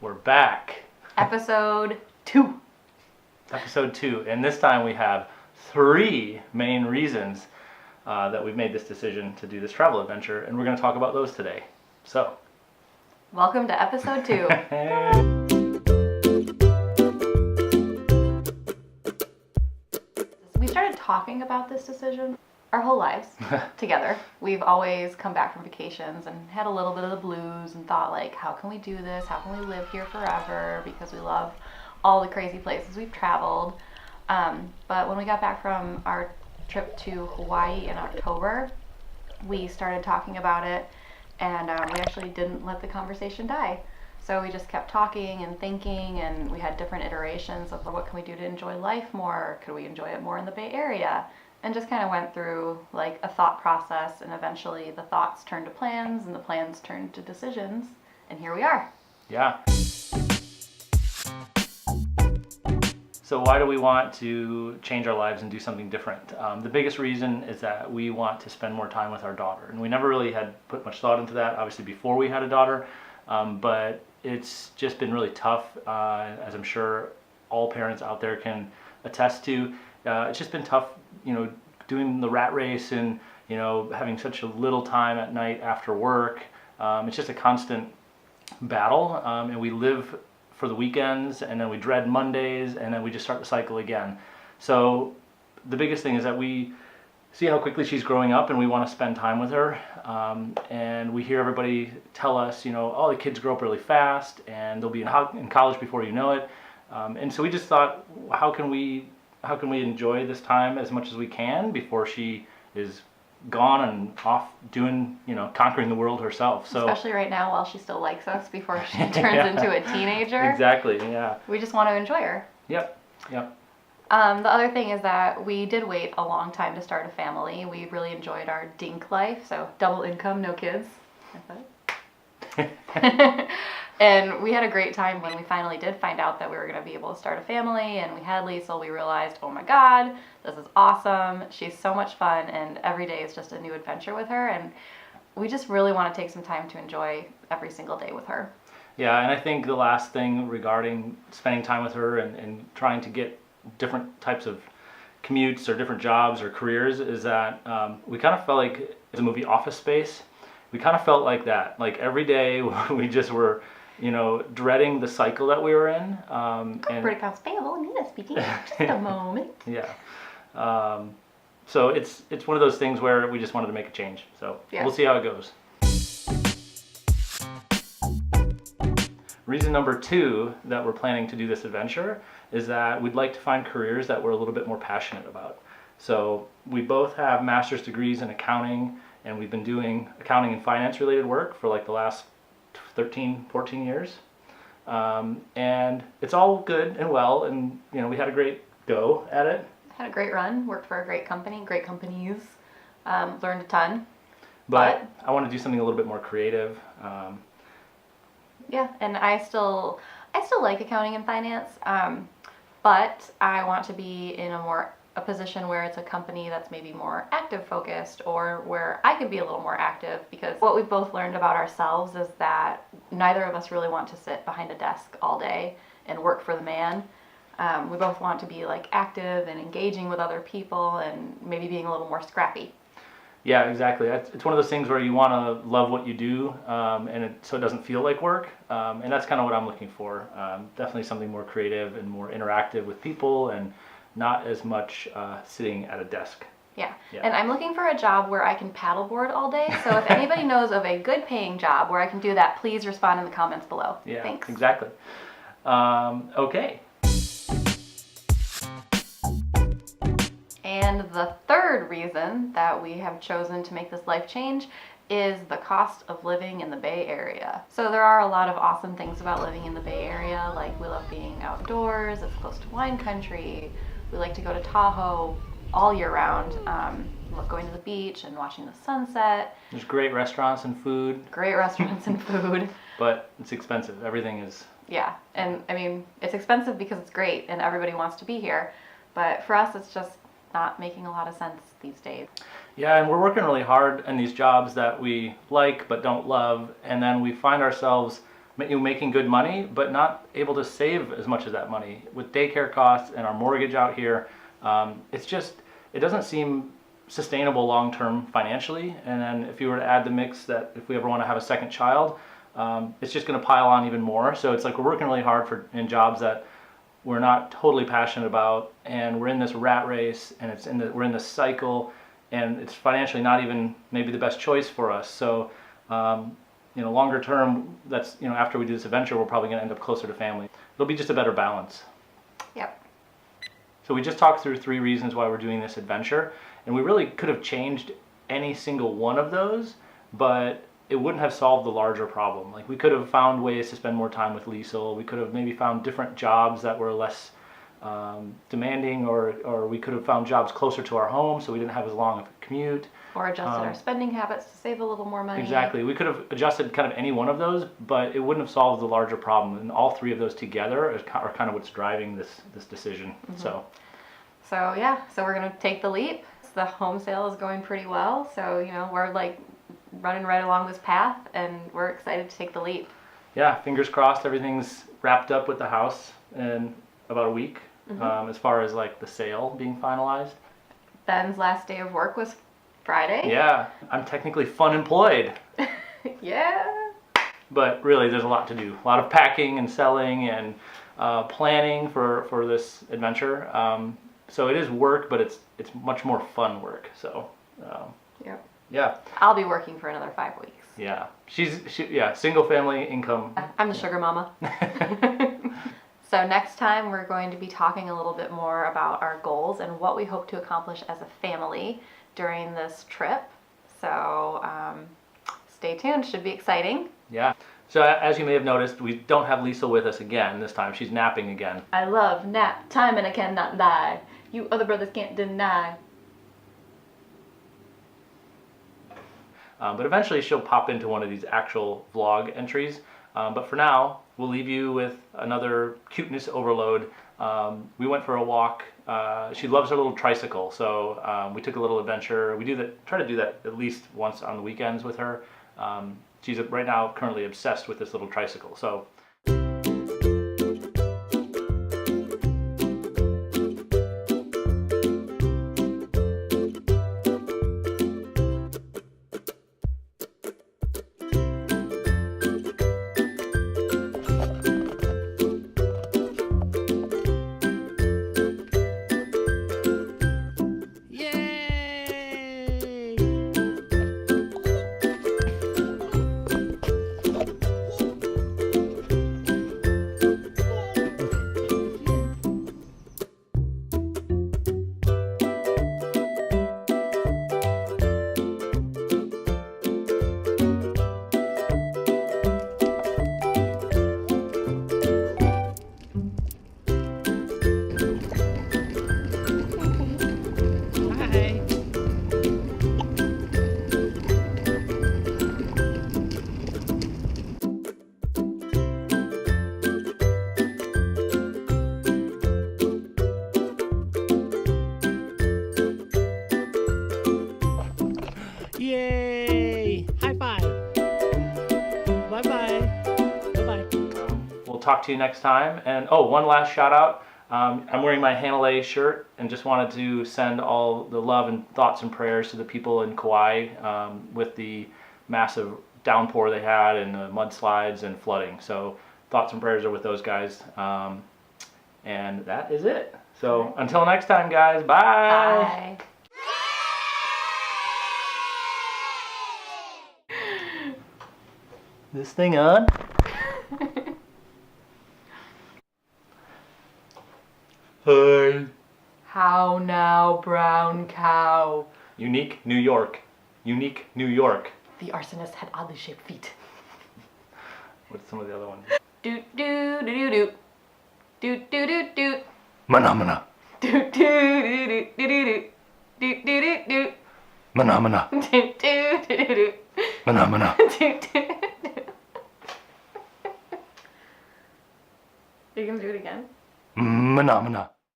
We're back. Episode 2. Episode 2. And this time we have 3 main reasons that we've made this decision to do this travel adventure. And we're going to talk about those today. So, welcome to episode 2. We started talking about this decision our whole lives together. We've always come back from vacations and had a little bit of the blues and thought, like, how can we do this? How can we live here forever? Because we love all the crazy places we've traveled. But when we got back from our trip to Hawaii in October, we started talking about it, and we actually didn't let the conversation die. So we just kept talking and thinking, and we had different iterations of what can we do to enjoy life more? Could we enjoy it more in the Bay Area? And just kind of went through like a thought process, and eventually the thoughts turned to plans, and the plans turned to decisions, and here we are. Yeah. So why do we want to change our lives and do something different? The biggest reason is that we want to spend more time with our daughter. And we never really had put much thought into that, obviously, before we had a daughter. But it's just been really tough, as I'm sure all parents out there can attest to. It's just been tough, doing the rat race and, having such a little time at night after work. It's just a constant battle. And we live for the weekends, and then we dread Mondays, and then we just start the cycle again. So the biggest thing is that we see how quickly she's growing up, and we want to spend time with her. And we hear everybody tell us, the kids grow up really fast, and they'll be in college before you know it. And so we just thought, how can we enjoy this time as much as we can before she is gone and off doing, conquering the world herself. So especially right now, while she still likes us, before she turns into a teenager. Exactly, yeah. We just want to enjoy her. Yep. The other thing is that we did wait a long time to start a family. We really enjoyed our dink life, so double income, no kids. And we had a great time when we finally did find out that we were going to be able to start a family, and we had Liesel. We realized, oh my God, this is awesome. She's so much fun, and every day is just a new adventure with her, and we just really want to take some time to enjoy every single day with her. Yeah, and I think the last thing regarding spending time with her and trying to get different types of commutes or different jobs or careers is that we kind of felt like the movie Office Space. We kind of felt like that. Like every day we just were, dreading the cycle that we were in. Corporate accounts payable, Nina speaking. Just a moment. Yeah. So it's one of those things where we just wanted to make a change. So yeah. We'll see how it goes. Reason number 2 that we're planning to do this adventure is that we'd like to find careers that we're a little bit more passionate about. So we both have master's degrees in accounting, and we've been doing accounting and finance related work for like the last 13, 14 years. And it's all good and well, and we had a great go at it. Had a great run, worked for a great company, great companies, learned a ton. But I want to do something a little bit more creative. Yeah, and I still like accounting and finance, but I want to be in a position where it's a company that's maybe more active focused, or where I can be a little more active, because what we've both learned about ourselves is that neither of us really want to sit behind a desk all day and work for the man. We both want to be like active and engaging with other people, and maybe being a little more scrappy. Yeah, exactly. It's one of those things where you want to love what you do, so it doesn't feel like work. And that's kind of what I'm looking for. Definitely something more creative and more interactive with people, and not as much sitting at a desk. Yeah, and I'm looking for a job where I can paddleboard all day. So if anybody knows of a good paying job where I can do that, please respond in the comments below. Yeah, thanks. Exactly. Okay. And the third reason that we have chosen to make this life change is the cost of living in the Bay Area. So there are a lot of awesome things about living in the Bay Area. Like, we love being outdoors, it's close to wine country. We like to go to Tahoe all year round. Love going to the beach and watching the sunset. There's great restaurants and food. But it's expensive. Everything is. Yeah, and I mean, it's expensive because it's great and everybody wants to be here. But for us, it's just not making a lot of sense these days. Yeah, and we're working really hard in these jobs that we like but don't love, and then we find ourselves making good money, but not able to save as much as that money. With daycare costs and our mortgage out here, it doesn't seem sustainable long-term financially. And then if you were to add the mix that if we ever want to have a second child, it's just going to pile on even more. So it's like we're working really hard in jobs that we're not totally passionate about, and we're in this rat race, and we're in this cycle, and it's financially not even maybe the best choice for us. So longer term, that's after we do this adventure, we're probably going to end up closer to family. It'll be just a better balance. Yep. So we just talked through 3 reasons why we're doing this adventure, and we really could have changed any single one of those, but it wouldn't have solved the larger problem. Like, we could have found ways to spend more time with Liesel. We could have maybe found different jobs that were less demanding, or we could have found jobs closer to our home so we didn't have as long of a commute. Or adjusted our spending habits to save a little more money. Exactly. We could have adjusted kind of any one of those, but it wouldn't have solved the larger problem. And all 3 of those together are kind of what's driving this decision. So yeah, so we're gonna take the leap. The home sale is going pretty well, so we're like running right along this path, and we're excited to take the leap. Yeah, fingers crossed everything's wrapped up with the house in about a week, as far as like the sale being finalized. Ben's last day of work was Friday. Yeah, I'm technically FUNemployed. Yeah. But really, there's a lot to do. A lot of packing and selling and planning for this adventure. So it is work, but it's much more fun work. So. Yep. Yeah. I'll be working for another 5 weeks. Yeah. Single family income. I'm the sugar mama. So next time we're going to be talking a little bit more about our goals and what we hope to accomplish as a family during this trip. So stay tuned, should be exciting. Yeah. So as you may have noticed, we don't have Liesel with us again this time. She's napping again. I love nap time and I cannot lie. You other brothers can't deny. But eventually she'll pop into one of these actual vlog entries. But for now, we'll leave you with another cuteness overload. We went for a walk. She loves her little tricycle, so we took a little adventure. We try to do that at least once on the weekends with her. She's right now currently obsessed with this little tricycle. So. Yay! High five! Bye-bye! Bye-bye! We'll talk to you next time. And one last shout out. I'm wearing my Hanalei shirt and just wanted to send all the love and thoughts and prayers to the people in Kauai with the massive downpour they had and the mudslides and flooding. So thoughts and prayers are with those guys. And that is it. So until next time, guys. Bye. Bye. This thing on? Hi. How now, brown cow? Unique New York. Unique New York. The arsonist had oddly shaped feet. What's some of the other ones? Doot doo doo doo doo. Doot doo doo doo. Manamana. Doot doo doo doo doo doo. Doot doo doo doo. Manamana. Doot doo doo doo doo. Manamana. Doot doo doo. You can do it again. Manamana.